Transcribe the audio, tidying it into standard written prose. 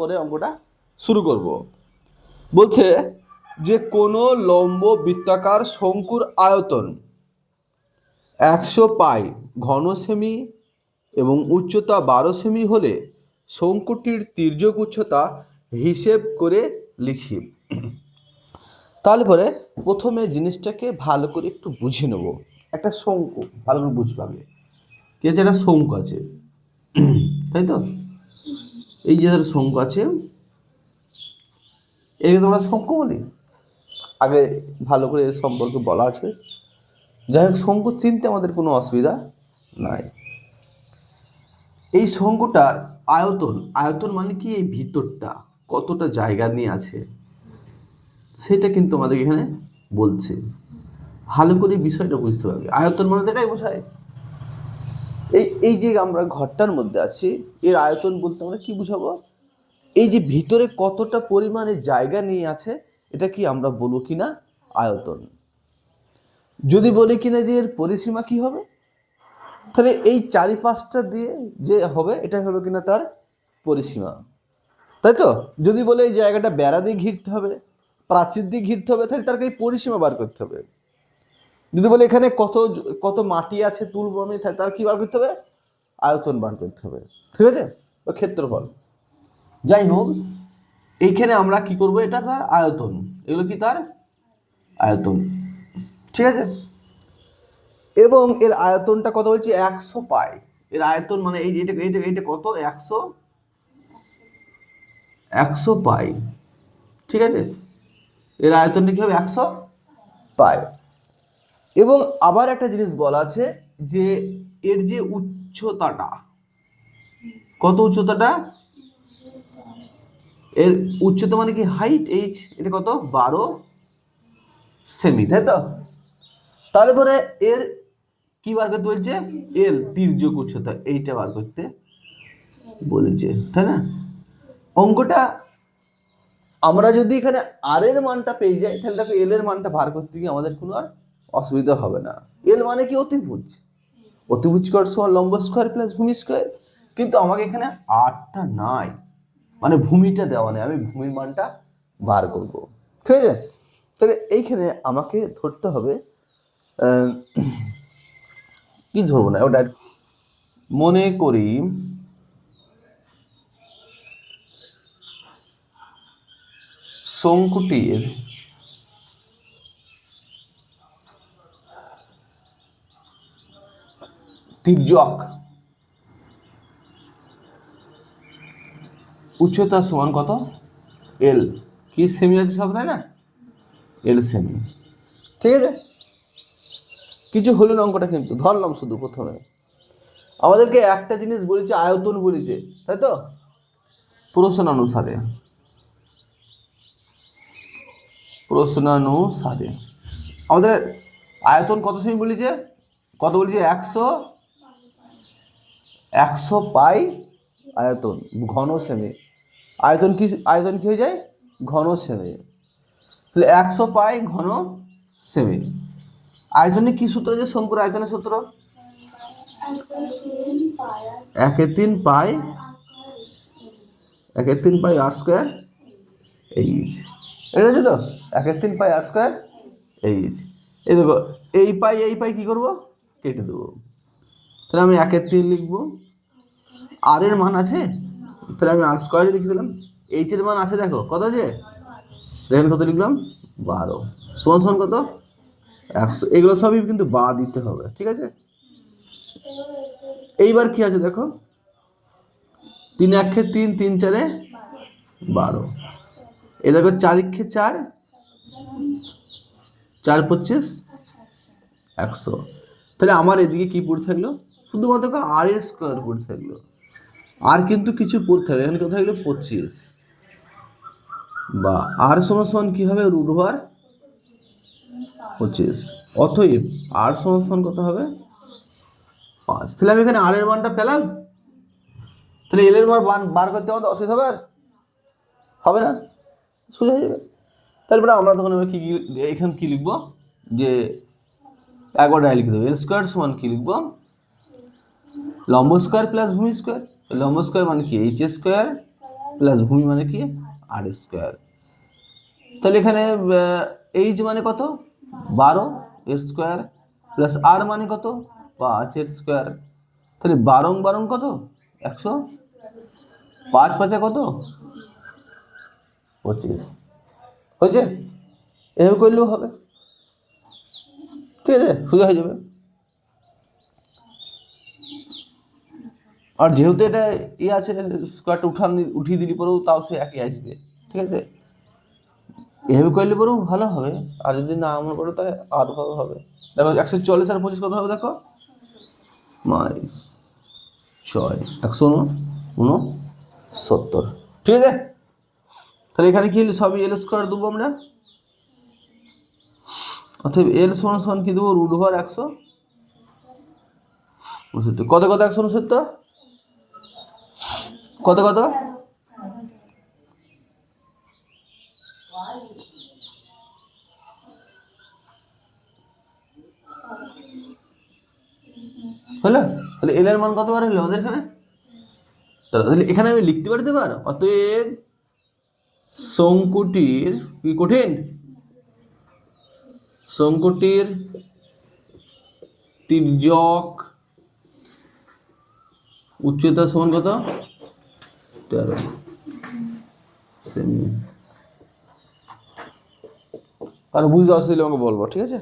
পরে অঙ্কটা শুরু করব। বলছে যে কোনো লম্ব বৃত্তাকার শঙ্কুর আয়তন 100 পাই ঘন সেমি এবং উচ্চতা 12 সেমি হলে শঙ্কুটির তির্যক উচ্চতা হিসেব করে লিখি। তাহলে পরে প্রথমে জিনিসটাকে ভালো করে একটু বুঝে নেব। একটা শঙ্কু ভালো করে বুঝবে আগে কি আছে, একটা শঙ্কু আছে, তাই তো? এই যে শঙ্কু আছে, এটাকে তোমরা শঙ্কু বলি, আগে ভালো করে এর সম্পর্কে বলা আছে। যাই হোক, শঙ্কু চিনতে আমাদের কোনো অসুবিধা নাই। এই শঙ্কুটার আয়তন, আয়তন মানে কি এই ভিতরটা কতটা জায়গা নিয়ে আছে সেটা কিন্তু আমাদের এখানে বলছে। ভালো করে বিষয়টা বুঝতে পারবে। আয়তন মানে এটাই বোঝায়, এই যে আমরা ঘরটার মধ্যে আছি এর আয়তন বলতে আমরা কি বুঝাবো? এই যে ভিতরে কতটা পরিমাণে জায়গা নিয়ে আছে এটা কি আমরা বলবো কিনা আয়তন। যদি বলি কিনা যে এর পরিসীমা কি হবে, তাহলে এই চারিপাশটা দিয়ে যে হবে এটা হলো কিনা তার পরিসীমা, তাই তো? যদি বলে এই জায়গাটা বেড়া দিয়ে ঘিরতে হবে, প্রাচীর দিয়ে ঘিরতে হবে, তাহলে তার এই পরিসীমা বার করতে হবে। যদি বলে এখানে কত কত মাটি আছে তুলব আমি, তাহলে তার কি বার করতে হবে? আয়তন বার করতে হবে, ঠিক আছে? ও ক্ষেত্রফল। যাই হোক, এইখানে আমরা কি করব, এটা তার আয়তন, এগুলো কি তার আয়তন, ঠিক আছে? এবং এর আয়তনটা কত বলছি? 100 পাই। এর আয়তন মানে এই এটা এটা এটা কত? 100 পাই, ঠিক আছে? এর আয়তনটা কি হবে? 100 পাই। এবং আবার একটা জিনিস বলা আছে যে এর যে উচ্চতাটা, কত উচ্চতাটা? এর উচ্চতা মানে কি হাইট, এইচ, এটা কত? 12 সেমি, তাই তো? তাহলে পরে এর কি বার করতে বলছে? এল তির্যক উচ্চতা, এইটা বার করতে বলেছে, তাই না? অঙ্কটা আমরা যদি এখানে আর এর মানটা পেয়ে যাই তাহলে দেখো এল এর মানটা বার করতে গিয়ে আমাদের কোনো আর অসুবিধা হবে না। এল মানে কি? অতিভুজ। অতিভুজ স্কয়ার সমান লম্ব স্কয়ার প্লাস ভূমি স্কয়ার। কিন্তু আমাকে এখানে আরটা নাই, মানে ভূমিটা দেওয়া নেই, আমি ভূমির মানটা বার করব, ঠিক আছে? তাহলে এইখানে আমাকে ধরতে হবে কি ধরবো না ওটা, মনে করি শঙ্কুটির তির্যক উচ্চতা সমান কত? এল। কি সেমি আছে সব, তাই না? এল সেমি, ঠিক আছে? কিছু হলো না অঙ্কটা, কিন্তু ধরলাম শুধু প্রথমে। আমাদেরকে একটা জিনিস বলেছে, আয়তন বলেছে, তাই তো? প্রশ্নানুসারে আমাদের আয়তন কত সেমি বলেছে? কত বলেছে? 100 পাই আয়তন ঘন সেমি। আয়তন কি, আয়তন কি হয়ে যায়? ঘন সেমি। তাহলে 100 পাই ঘন সেমি। আয়তনে কি সূত্র আছে? শঙ্কুর আয়তনের সূত্র 1/3 পাই, 1/3 পাই আর স্কোয়ার এইচ। এটা আছে তো? 1/3 পাই আর স্কোয়ার এইচ। এই দেখো, এই পাই কি করব? কেটে দেবো। তাহলে আমি 1/3 লিখবো। আর এর মান আছে, তাহলে আমি আর স্কোয়ারে লিখে দিলাম। এইচ এর মান আছে, দেখো কত আছে, দেখেন কত লিখলাম? 12 সমান সমান কত? 100। এগুলো সবই কিন্তু বা দিতে হবে, ঠিক আছে? এইবার কি আছে দেখো, 3 1 3, 3 4 12। এই দেখো 4 1 4, 4 25 100। তাহলে আমার এদিকে কি পড়ে থাকলো? শুধুমাত্র আর এর স্কোয়ার পড়ে থাকলো, আর কিন্তু কিছু পড়ে থাকলো। এখানে কত থাকলো? 25, বা আর সমান সমান কি হবে? √25। অতএব আর সমান সমান কত হবে? 5। তাহলে আমি এখানে আর এর মানটা পেলাম। তাহলে এল এর মান বার করতে আমাদের অসুবিধা হবে? আর হবে না, সোজা হয়ে যাবে। তারপরে আমরা তখন কি এখানে কি লিখবো, যে একবার ডাই লিখে দেবো। এল স্কোয়ার সমান কি লিখবো? লম্ব স্কোয়ার প্লাস ভূমি স্কোয়ার। লম্ব স্কোয়ার মানে কি? এইচ স্কোয়ার প্লাস ভূমি মানে কি আর স্কোয়ার। তাহলে এখানে এইচ মানে কত 12 এর স্কোয়ার প্লাস আর মানে কত 5 এর স্কোয়ার। তাহলে 12 কত 100, 5 5 কত 25 হয়েছে। এভাবে করলেও হবে, ঠিক আছে, সোজা হয়ে যাবে। আর যেহেতু এটা আছে স্কোয়ারটা উঠিয়ে দিলি পরেও তাও সে একই আসবে, ঠিক আছে। এভাবে করলে পরেও ভালো হবে, আর যদি না মনে করো তাহলে আরও ভালো হবে। দেখো 140 আর 25 কত হবে দেখো, মাইনাস 6 169, ঠিক আছে। তাহলে এখানে কি হলো সবই এল স্কোয়ার দেবো আমরা, অতএব এল সমান সমান কি দেবো √100 কত কত 169 কত কত হলো। তাহলে এল এর মান কতবার হলো আমাদের এখানে, তাহলে এখানে আমি লিখতে পারতে পারো অতএব শঙ্কুটির কি কঠিন, শঙ্কুটির তির্যক উচ্চতা সমান কত 13 সেমি। আর বুঝতে অসুবিধা আমাকে বলবো, ঠিক আছে।